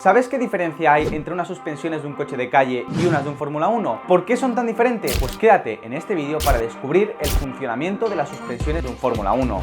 ¿Sabes qué diferencia hay entre unas suspensiones de un coche de calle y unas de un Fórmula 1? ¿Por qué son tan diferentes? Pues quédate en este vídeo para descubrir el funcionamiento de las suspensiones de un Fórmula 1.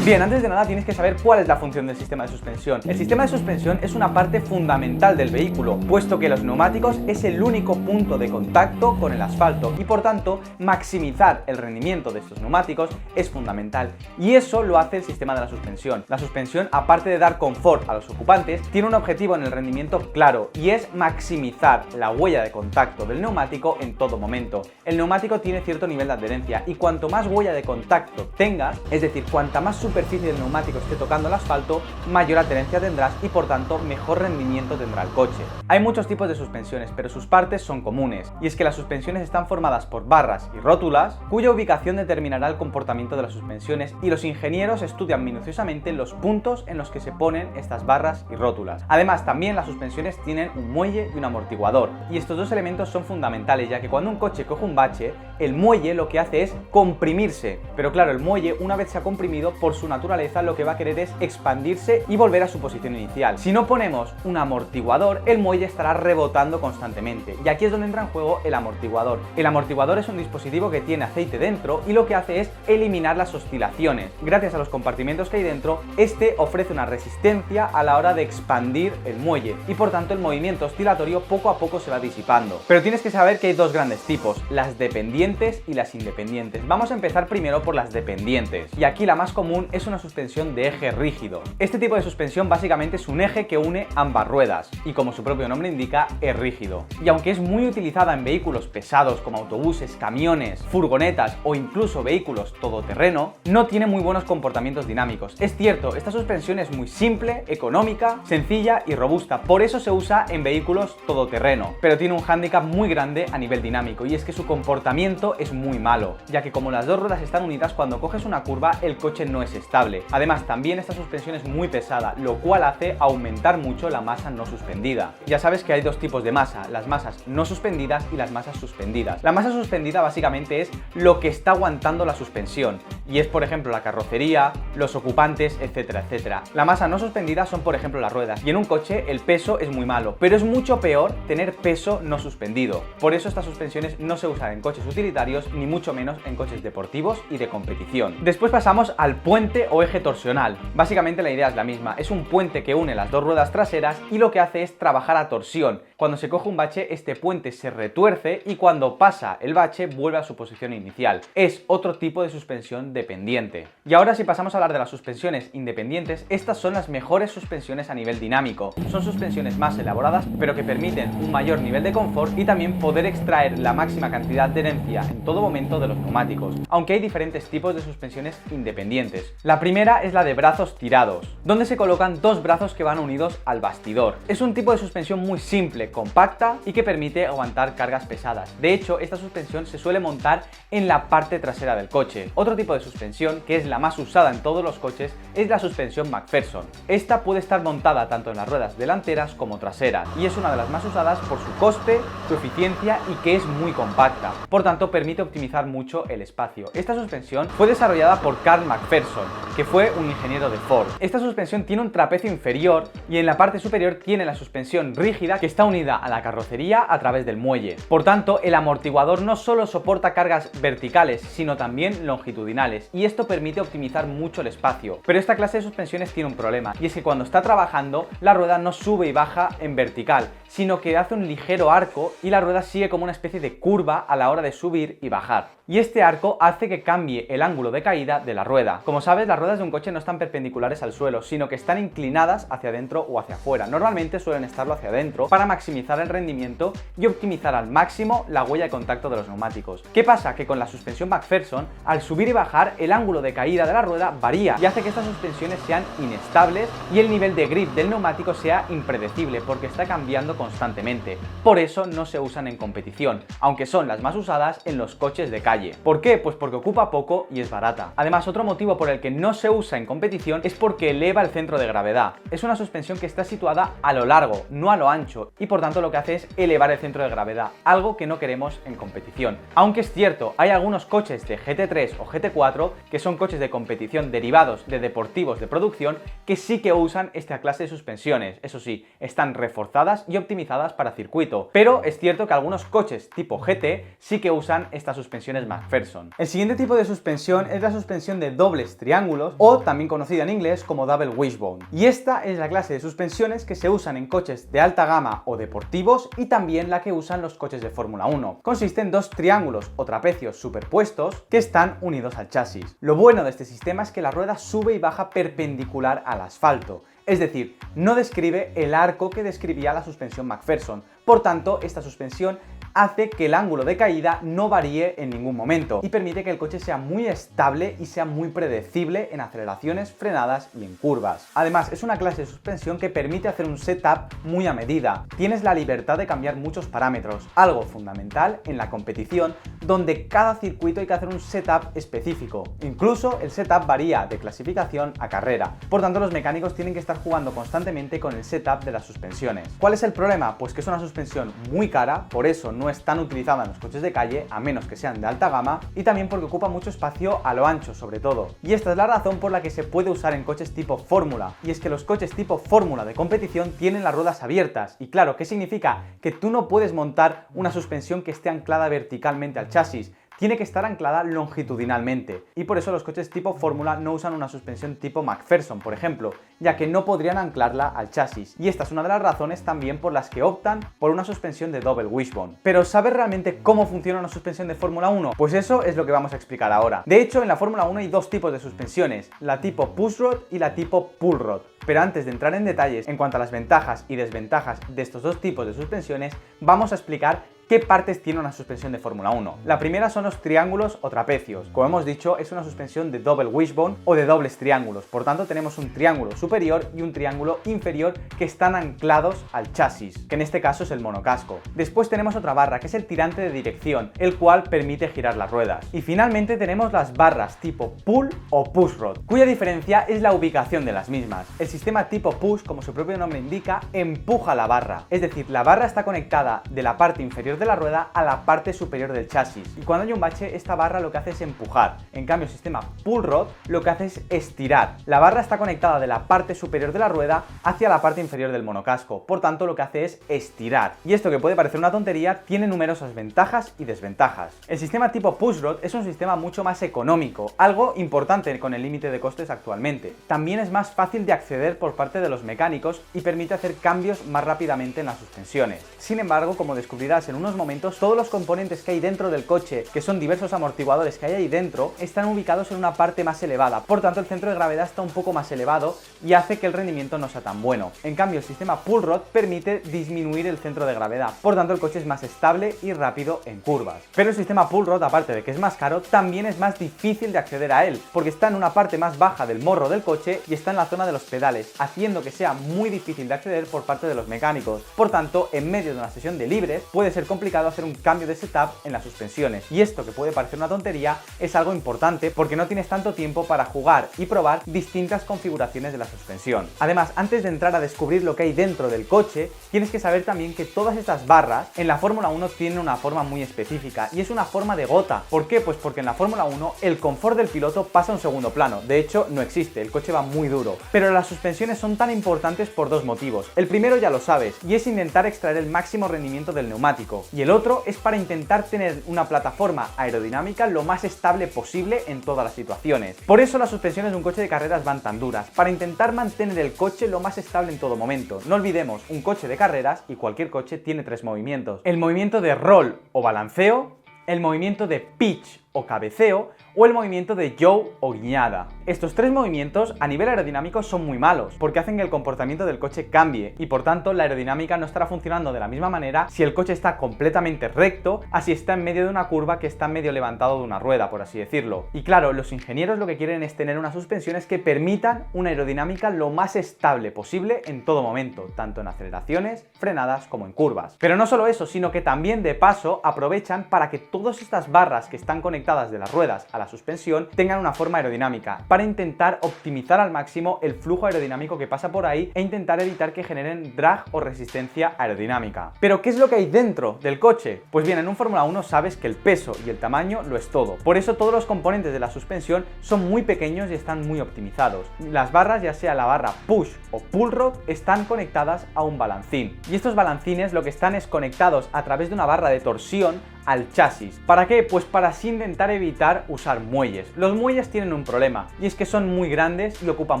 Bien, antes de nada tienes que saber cuál es la función del sistema de suspensión. El sistema de suspensión es una parte fundamental del vehículo, puesto que los neumáticos es el único punto de contacto con el asfalto y por tanto maximizar el rendimiento de estos neumáticos es fundamental. Y eso lo hace el sistema de la suspensión. La suspensión, aparte de dar confort a los ocupantes, tiene un objetivo en el rendimiento claro y es maximizar la huella de contacto del neumático en todo momento. El neumático tiene cierto nivel de adherencia y cuanto más huella de contacto tengas, es decir, cuanta más superficie del neumático esté tocando el asfalto, mayor adherencia tendrás y por tanto mejor rendimiento tendrá el coche. Hay muchos tipos de suspensiones, pero sus partes son comunes, y es que las suspensiones están formadas por barras y rótulas, cuya ubicación determinará el comportamiento de las suspensiones, y los ingenieros estudian minuciosamente los puntos en los que se ponen estas barras y rótulas. Además, también las suspensiones tienen un muelle y un amortiguador, y estos dos elementos son fundamentales, ya que cuando un coche coge un bache, el muelle lo que hace es comprimirse, pero claro, el muelle, una vez se ha comprimido, por su naturaleza lo que va a querer es expandirse y volver a su posición inicial. Si no ponemos un amortiguador, el muelle estará rebotando constantemente, y aquí es donde entra en juego el amortiguador. El amortiguador es un dispositivo que tiene aceite dentro y lo que hace es eliminar las oscilaciones. Gracias a los compartimentos que hay dentro, este ofrece una resistencia a la hora de expandir el muelle y por tanto el movimiento oscilatorio poco a poco se va disipando. Pero tienes que saber que hay dos grandes tipos, las dependientes y las independientes. Vamos a empezar primero por las dependientes, y aquí la más común es una suspensión de eje rígido. Este tipo de suspensión básicamente es un eje que une ambas ruedas y, como su propio nombre indica, es rígido. Y aunque es muy utilizada en vehículos pesados como autobuses, camiones, furgonetas o incluso vehículos todoterreno, no tiene muy buenos comportamientos dinámicos. Es cierto, esta suspensión es muy simple, económica, sencilla y robusta, por eso se usa en vehículos todoterreno, pero tiene un hándicap muy grande a nivel dinámico, y es que su comportamiento es muy malo, ya que como las dos ruedas están unidas, cuando coges una curva el coche no es estable. Además, también esta suspensión es muy pesada, lo cual hace aumentar mucho la masa no suspendida. Ya sabes que hay dos tipos de masa, las masas no suspendidas y las masas suspendidas. La masa suspendida básicamente es lo que está aguantando la suspensión, y es por ejemplo la carrocería, los ocupantes, etcétera, etcétera. La masa no suspendida son por ejemplo las ruedas, y en un coche el peso es muy malo, pero es mucho peor tener peso no suspendido. Por eso estas suspensiones no se usan en coches utilitarios, ni mucho menos en coches deportivos y de competición. Después pasamos al puente o eje torsional. Básicamente la idea es la misma, es un puente que une las dos ruedas traseras y lo que hace es trabajar a torsión. Cuando se coge un bache, este puente se retuerce y cuando pasa el bache vuelve a su posición inicial. Es otro tipo de suspensión dependiente. Y ahora, si pasamos a hablar de las suspensiones independientes, estas son las mejores suspensiones a nivel dinámico. Son suspensiones más elaboradas, pero que permiten un mayor nivel de confort y también poder extraer la máxima cantidad de herencia en todo momento de los neumáticos, aunque hay diferentes tipos de suspensiones independientes. La primera es la de brazos tirados, donde se colocan dos brazos que van unidos al bastidor. Es un tipo de suspensión muy simple, compacta y que permite aguantar cargas pesadas. De hecho, esta suspensión se suele montar en la parte trasera del coche. Otro tipo de suspensión, que es la más usada en todos los coches, es la suspensión McPherson. Esta puede estar montada tanto en las ruedas delanteras como traseras, y es una de las más usadas por su coste, su eficiencia y que es muy compacta. Por tanto, permite optimizar mucho el espacio. Esta suspensión fue desarrollada por Carl McPherson, que fue un ingeniero de Ford. Esta suspensión tiene un trapecio inferior y en la parte superior tiene la suspensión rígida que está unida a la carrocería a través del muelle. Por tanto, el amortiguador no solo soporta cargas verticales, sino también longitudinales, y esto permite optimizar mucho el espacio. Pero esta clase de suspensiones tiene un problema, y es que cuando está trabajando, la rueda no sube y baja en vertical, sino que hace un ligero arco y la rueda sigue como una especie de curva a la hora de subir y bajar. Y este arco hace que cambie el ángulo de caída de la rueda. Como sabes, las ruedas de un coche no están perpendiculares al suelo, sino que están inclinadas hacia adentro o hacia afuera. Normalmente suelen estarlo hacia adentro para maximizar el rendimiento y optimizar al máximo la huella de contacto de los neumáticos. ¿Qué pasa? Que con la suspensión McPherson, al subir y bajar, el ángulo de caída de la rueda varía y hace que estas suspensiones sean inestables y el nivel de grip del neumático sea impredecible porque está cambiando constantemente. Por eso no se usan en competición, aunque son las más usadas en los coches de calle. ¿Por qué? Pues porque ocupa poco y es barata. Además, otro motivo por por el que no se usa en competición es porque eleva el centro de gravedad. Es una suspensión que está situada a lo largo, no a lo ancho, y por tanto lo que hace es elevar el centro de gravedad, algo que no queremos en competición. Aunque es cierto, hay algunos coches de GT3 o GT4 que son coches de competición derivados de deportivos de producción que sí que usan esta clase de suspensiones. Eso sí, están reforzadas y optimizadas para circuito, pero es cierto que algunos coches tipo GT sí que usan estas suspensiones McPherson. El siguiente tipo de suspensión es la suspensión de dobles triángulos, o también conocida en inglés como double wishbone. Y esta es la clase de suspensiones que se usan en coches de alta gama o deportivos y también la que usan los coches de Fórmula 1. Consiste en dos triángulos o trapecios superpuestos que están unidos al chasis. Lo bueno de este sistema es que la rueda sube y baja perpendicular al asfalto. Es decir, no describe el arco que describía la suspensión McPherson. Por tanto, esta suspensión hace que el ángulo de caída no varíe en ningún momento y permite que el coche sea muy estable y sea muy predecible en aceleraciones, frenadas y en curvas. Además, es una clase de suspensión que permite hacer un setup muy a medida. Tienes la libertad de cambiar muchos parámetros, algo fundamental en la competición, donde cada circuito hay que hacer un setup específico. Incluso el setup varía de clasificación a carrera. Por tanto, los mecánicos tienen que estar jugando constantemente con el setup de las suspensiones. ¿Cuál es el problema? Pues que es una suspensión muy cara, por eso no es tan utilizada en los coches de calle, a menos que sean de alta gama, y también porque ocupa mucho espacio a lo ancho sobre todo. Y esta es la razón por la que se puede usar en coches tipo Fórmula, y es que los coches tipo Fórmula de competición tienen las ruedas abiertas. Y claro, ¿qué significa? Que tú no puedes montar una suspensión que esté anclada verticalmente al chasis. Tiene que estar anclada longitudinalmente, y por eso los coches tipo Fórmula no usan una suspensión tipo McPherson, por ejemplo, ya que no podrían anclarla al chasis. Y esta es una de las razones también por las que optan por una suspensión de double wishbone. Pero ¿sabes realmente cómo funciona una suspensión de Fórmula 1? Pues eso es lo que vamos a explicar ahora. De hecho, en la Fórmula 1 hay dos tipos de suspensiones, la tipo pushrod y la tipo pullrod. Pero antes de entrar en detalles en cuanto a las ventajas y desventajas de estos dos tipos de suspensiones, vamos a explicar ¿qué partes tiene una suspensión de Fórmula 1? La primera son los triángulos o trapecios. Como hemos dicho, es una suspensión de double wishbone o de dobles triángulos. Por tanto, tenemos un triángulo superior y un triángulo inferior que están anclados al chasis, que en este caso es el monocasco. Después tenemos otra barra, que es el tirante de dirección, el cual permite girar las ruedas. Y finalmente tenemos las barras tipo pull o pushrod, cuya diferencia es la ubicación de las mismas. El sistema tipo push, como su propio nombre indica, empuja la barra. Es decir, la barra está conectada de la parte inferior de la rueda a la parte superior del chasis, y cuando hay un bache esta barra lo que hace es empujar. En cambio el sistema pull rod lo que hace es estirar. La barra está conectada de la parte superior de la rueda hacia la parte inferior del monocasco, por tanto lo que hace es estirar. Y esto, que puede parecer una tontería, tiene numerosas ventajas y desventajas. El sistema tipo push rod es un sistema mucho más económico, algo importante con el límite de costes actualmente. También es más fácil de acceder por parte de los mecánicos y permite hacer cambios más rápidamente en las suspensiones. Sin embargo, como descubrirás en unos momentos, todos los componentes que hay dentro del coche, que son diversos amortiguadores que hay ahí dentro, están ubicados en una parte más elevada. Por tanto, el centro de gravedad está un poco más elevado y hace que el rendimiento no sea tan bueno. En cambio, el sistema pull rod permite disminuir el centro de gravedad. Por tanto, el coche es más estable y rápido en curvas. Pero el sistema pull rod, aparte de que es más caro, también es más difícil de acceder a él, porque está en una parte más baja del morro del coche y está en la zona de los pedales, haciendo que sea muy difícil de acceder por parte de los mecánicos. Por tanto, en medio de una sesión de libres, puede ser complicado hacer un cambio de setup en las suspensiones. Y esto, que puede parecer una tontería, es algo importante porque no tienes tanto tiempo para jugar y probar distintas configuraciones de la suspensión. Además, antes de entrar a descubrir lo que hay dentro del coche, tienes que saber también que todas estas barras en la Fórmula 1 tienen una forma muy específica, y es una forma de gota. ¿Por qué? Pues porque en la Fórmula 1 el confort del piloto pasa a un segundo plano. De hecho, no existe, el coche va muy duro. Pero las suspensiones son tan importantes por dos motivos. El primero ya lo sabes, y es intentar extraer el máximo rendimiento del neumático. Y el otro es para intentar tener una plataforma aerodinámica lo más estable posible en todas las situaciones. Por eso las suspensiones de un coche de carreras van tan duras, para intentar mantener el coche lo más estable en todo momento. No olvidemos, un coche de carreras, y cualquier coche, tiene tres movimientos: el movimiento de roll o balanceo, el movimiento de pitch o cabeceo, o el movimiento de yaw o guiñada. Estos tres movimientos a nivel aerodinámico son muy malos, porque hacen que el comportamiento del coche cambie, y por tanto la aerodinámica no estará funcionando de la misma manera si el coche está completamente recto, así está en medio de una curva que está medio levantado de una rueda, por así decirlo. Y claro, los ingenieros lo que quieren es tener unas suspensiones que permitan una aerodinámica lo más estable posible en todo momento, tanto en aceleraciones, frenadas como en curvas. Pero no solo eso, sino que también de paso aprovechan para que todas estas barras que están conectadas conectadas de las ruedas a la suspensión tengan una forma aerodinámica, para intentar optimizar al máximo el flujo aerodinámico que pasa por ahí e intentar evitar que generen drag o resistencia aerodinámica. Pero ¿qué es lo que hay dentro del coche? Pues bien, en un Fórmula 1 sabes que el peso y el tamaño lo es todo. Por eso todos los componentes de la suspensión son muy pequeños y están muy optimizados. Las barras, ya sea la barra push o pull rod, están conectadas a un balancín. Y estos balancines lo que están es conectados a través de una barra de torsión al chasis. ¿Para qué? Pues para así intentar evitar usar muelles. Los muelles tienen un problema, y es que son muy grandes y ocupan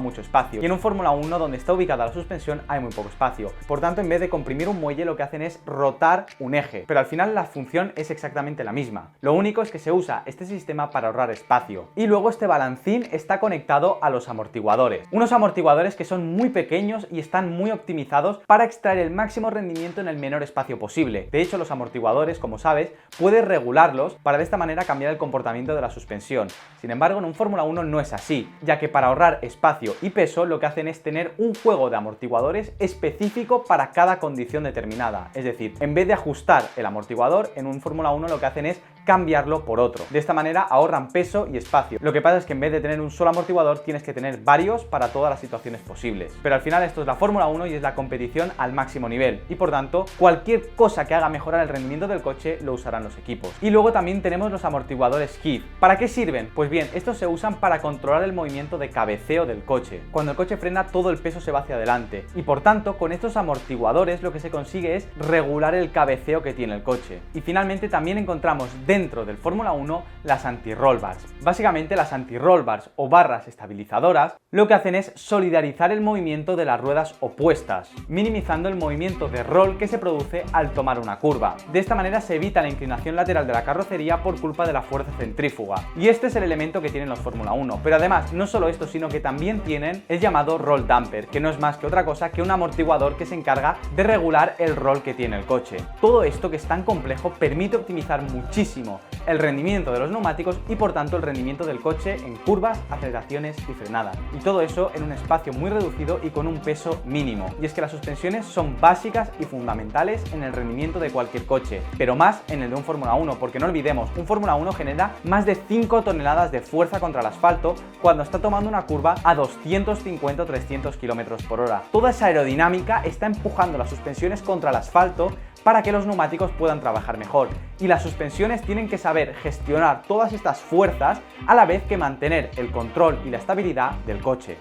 mucho espacio. Y en un Fórmula 1 donde está ubicada la suspensión hay muy poco espacio. Por tanto, en vez de comprimir un muelle, lo que hacen es rotar un eje. Pero al final la función es exactamente la misma. Lo único es que se usa este sistema para ahorrar espacio. Y luego este balancín está conectado a los amortiguadores. Unos amortiguadores que son muy pequeños y están muy optimizados para extraer el máximo rendimiento en el menor espacio posible. De hecho, los amortiguadores, como sabes, puedes regularlos para de esta manera cambiar el comportamiento de la suspensión. Sin embargo, en un Fórmula 1 no es así, ya que para ahorrar espacio y peso lo que hacen es tener un juego de amortiguadores específico para cada condición determinada. Es decir, en vez de ajustar el amortiguador, en un Fórmula 1 lo que hacen es cambiarlo por otro. De esta manera ahorran peso y espacio. Lo que pasa es que en vez de tener un solo amortiguador tienes que tener varios para todas las situaciones posibles. Pero al final esto es la Fórmula 1 y es la competición al máximo nivel, y por tanto cualquier cosa que haga mejorar el rendimiento del coche lo usarán los equipos. Y luego también tenemos los amortiguadores skid. ¿Para qué sirven? Pues bien, estos se usan para controlar el movimiento de cabeceo del coche. Cuando el coche frena, todo el peso se va hacia adelante, y por tanto con estos amortiguadores lo que se consigue es regular el cabeceo que tiene el coche. Y finalmente también encontramos dentro del Fórmula 1 las anti-roll bars. Básicamente las anti-roll bars o barras estabilizadoras lo que hacen es solidarizar el movimiento de las ruedas opuestas, minimizando el movimiento de roll que se produce al tomar una curva. De esta manera se evita la inclinación lateral de la carrocería por culpa de la fuerza centrífuga. Y este es el elemento que tienen los Fórmula 1. Pero además, no solo esto, sino que también tienen el llamado roll damper, que no es más que otra cosa que un amortiguador que se encarga de regular el roll que tiene el coche. Todo esto, que es tan complejo, permite optimizar muchísimo el rendimiento de los neumáticos y por tanto el rendimiento del coche en curvas, aceleraciones y frenadas. Y todo eso en un espacio muy reducido y con un peso mínimo. Y es que las suspensiones son básicas y fundamentales en el rendimiento de cualquier coche, pero más en el de un Fórmula 1, porque no olvidemos, un Fórmula 1 genera más de 5 toneladas de fuerza contra el asfalto cuando está tomando una curva a 250 o 300 km por hora. Toda esa aerodinámica está empujando las suspensiones contra el asfalto para que los neumáticos puedan trabajar mejor, y las suspensiones tienen que saber gestionar todas estas fuerzas a la vez que mantener el control y la estabilidad del coche.